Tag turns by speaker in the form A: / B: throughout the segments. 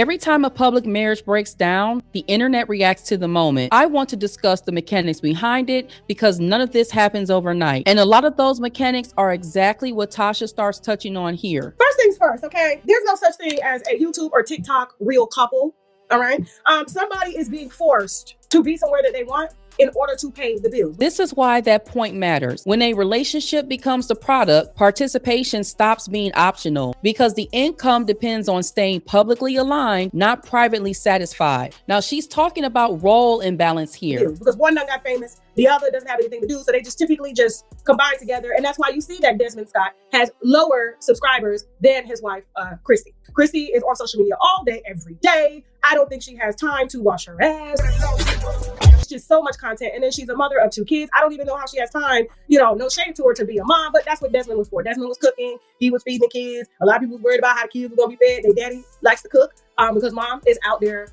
A: Every time a public marriage breaks down, the internet reacts to the moment. I want to discuss the mechanics behind it because none of this happens overnight. And a lot of those mechanics are exactly what Tasha starts touching on here.
B: First things first, okay? There's no such thing as a YouTube or TikTok real couple, all right? Somebody is being forced to be somewhere that they want in order to pay the bills.
A: This is why that point matters. When a relationship becomes the product, participation stops being optional because the income depends on staying publicly aligned, not privately satisfied. Now, she's talking about role imbalance here.
B: Because one done got famous, the other doesn't have anything to do, so they just typically just combine together, and that's why you see that Desmond Scott has lower subscribers than his wife, Kristy. Kristy is on social media all day, every day. I don't think she has time to wash her ass. It's just so much content, and then she's a mother of 2 kids. I don't even know how she has time, no shame to her, to be a mom, but that's what Desmond was for. Desmond was cooking, he was feeding the kids. A lot of people was worried about how the kids were gonna be fed. Their daddy likes to cook because mom is out there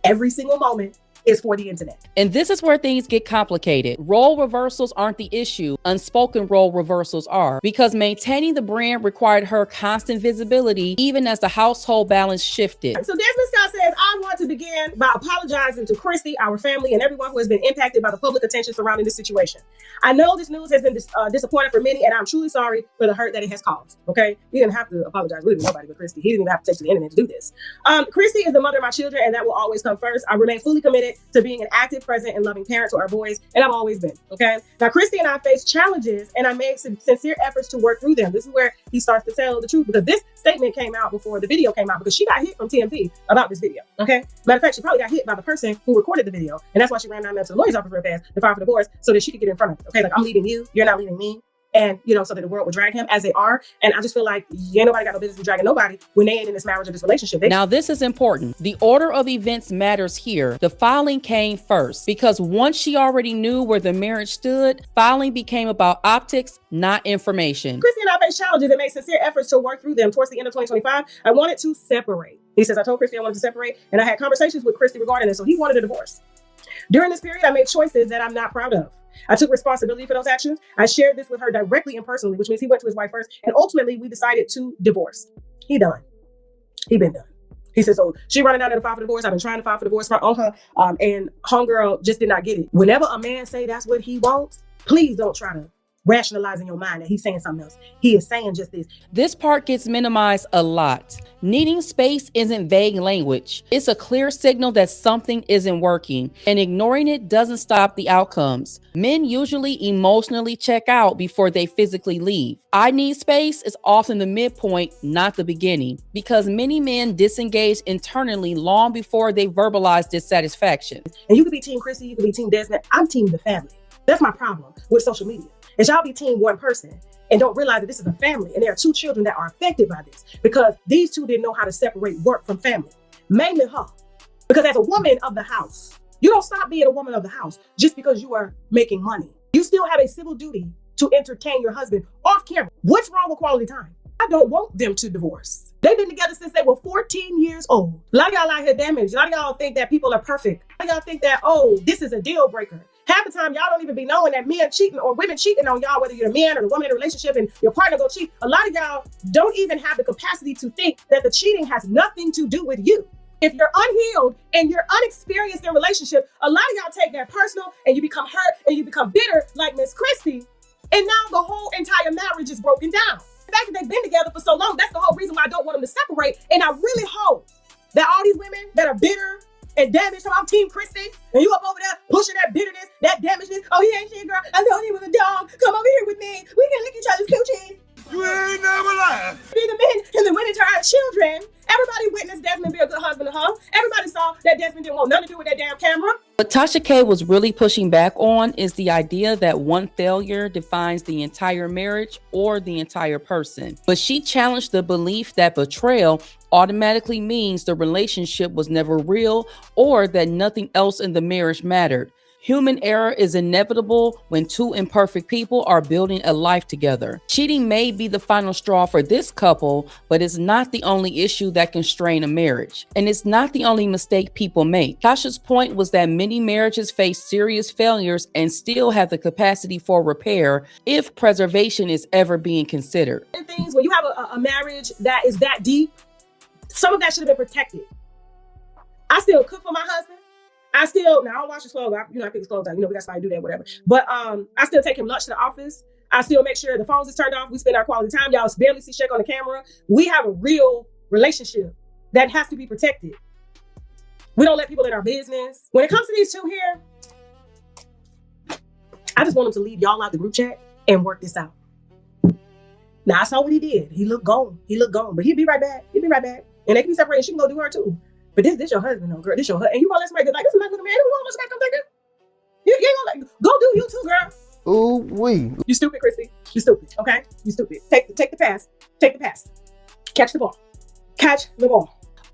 B: every single moment is for the internet.
A: And this is where things get complicated. Role reversals aren't the issue. Unspoken role reversals are, because maintaining the brand required her constant visibility even as the household balance shifted.
B: So Desmond Scott says, I want to begin by apologizing to Kristy, our family, and everyone who has been impacted by the public attention surrounding this situation. I know this news has been disappointing for many, and I'm truly sorry for the hurt that it has caused, okay? He didn't have to apologize really to nobody but Kristy. He didn't even have to take to the internet to do this. Kristy is the mother of my children, and that will always come first. I remain fully committed to being an active, present, and loving parent to our boys, and I've always been, okay? Now, Kristy and I faced challenges, and I made some sincere efforts to work through them. This is where he starts to tell the truth, because this statement came out before the video came out, because she got hit from TMZ about this video, okay? Matter of fact, she probably got hit by the person who recorded the video, and that's why she ran down there to the lawyer's office real fast to file for divorce, so that she could get in front of it, okay? Like, I'm leaving you, you're not leaving me. And, so that the world would drag him as they are. And I just feel like ain't nobody got no business dragging nobody when they ain't in this marriage or this relationship.
A: Now, this is important. The order of events matters here. The filing came first because once she already knew where the marriage stood, filing became about optics, not information.
B: Kristy and I faced challenges and made sincere efforts to work through them. Towards the end of 2025, I wanted to separate. He says, I told Kristy I wanted to separate, and I had conversations with Kristy regarding this. So he wanted a divorce. During this period, I made choices that I'm not proud of. I took responsibility for those actions. I shared this with her directly and personally, which means he went to his wife first. And ultimately, we decided to divorce. He done. He been done. He said, so she running down there to file for divorce. I've been trying to file for divorce on her. And homegirl just did not get it. Whenever a man say that's what he wants, please don't try to rationalize in your mind that he's saying something else. He is saying just this.
A: This part gets minimized a lot. Needing space isn't vague language. It's a clear signal that something isn't working, and ignoring it doesn't stop the outcomes. Men usually emotionally check out before they physically leave. I need space is often the midpoint, not the beginning, because many men disengage internally long before they verbalize dissatisfaction.
B: And you could be Team Kristy, you could be Team Desmond. I'm Team the family. That's my problem with social media. Is y'all be team one person and don't realize that this is a family, and there are 2 children that are affected by this because these 2 didn't know how to separate work from family, mainly her. Because as a woman of the house, you don't stop being a woman of the house just because you are making money. You still have a civil duty to entertain your husband off camera. What's wrong with quality time? I don't want them to divorce. They've been together since they were 14 years old. A lot of y'all out here damaged. A lot of y'all think that people are perfect. A lot of y'all think that, this is a deal breaker. Half the time, y'all don't even be knowing that men cheating or women cheating on y'all, whether you're the man or the woman in a relationship and your partner go cheat. A lot of y'all don't even have the capacity to think that the cheating has nothing to do with you. If you're unhealed and you're unexperienced in relationship, a lot of y'all take that personal and you become hurt and you become bitter like Miss Kristy. And now the whole entire marriage is broken down. The fact that they've been together for so long, that's the whole reason why I don't want them to separate. And I really hope that all these women that are bitter and damaged, I'm Team Kristy, and you up over there pushing that bitterness, that damageness. Oh, he ain't shit, girl. I thought he was a dog. Come over here with me. We can lick each other's coochie.
C: You ain't never lied.
B: Be the men and the women to our children. Everybody witnessed Desmond be a good husband to her. Everybody saw that Desmond didn't want nothing to do with that damn camera.
A: What Tasha K was really pushing back on is the idea that one failure defines the entire marriage or the entire person. But she challenged the belief that betrayal automatically means the relationship was never real or that nothing else in the marriage mattered. Human error is inevitable when 2 imperfect people are building a life together. Cheating may be the final straw for this couple, but it's not the only issue that can strain a marriage. And it's not the only mistake people make. Tasha's point was that many marriages face serious failures and still have the capacity for repair if preservation is ever being considered.
B: Things when you have a marriage that is that deep, Some of that should have been protected. I still cook for my husband. I don't wash his clothes. I pick his clothes out. We got somebody to do that, whatever. But I still take him lunch to the office. I still make sure the phones is turned off. We spend our quality time. Y'all barely see Shake on the camera. We have a real relationship that has to be protected. We don't let people in our business. When it comes to these two here, I just want them to leave y'all out the group chat and work this out. Now, I saw what he did. He looked gone. But he'll be right back. And they can be separated. She can go do her too. But this your husband, though, girl. This your husband. And you gonna let somebody like, this is my little man. You gonna let somebody come take this? You ain't gonna go do you too, girl.
D: Ooh, wee.
B: You stupid, Kristy. You stupid, okay? You stupid. Take the pass. Catch the ball.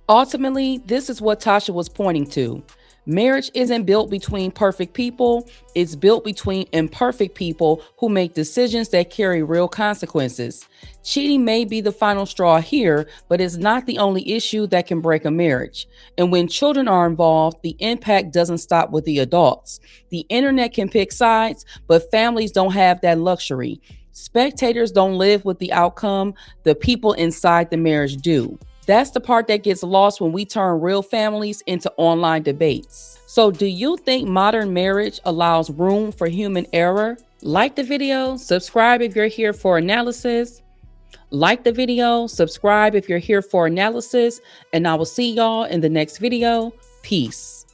A: Ultimately, this is what Tasha was pointing to. Marriage isn't built between perfect people. It's built between imperfect people who make decisions that carry real consequences. Cheating may be the final straw here, but it's not the only issue that can break a marriage. And when children are involved, the impact doesn't stop with the adults. The internet can pick sides, but families don't have that luxury. Spectators don't live with the outcome. The people inside the marriage do. That's the part that gets lost when we turn real families into online debates. So do you think modern marriage allows room for human error? Like the video, subscribe if you're here for analysis. And I will see y'all in the next video. Peace.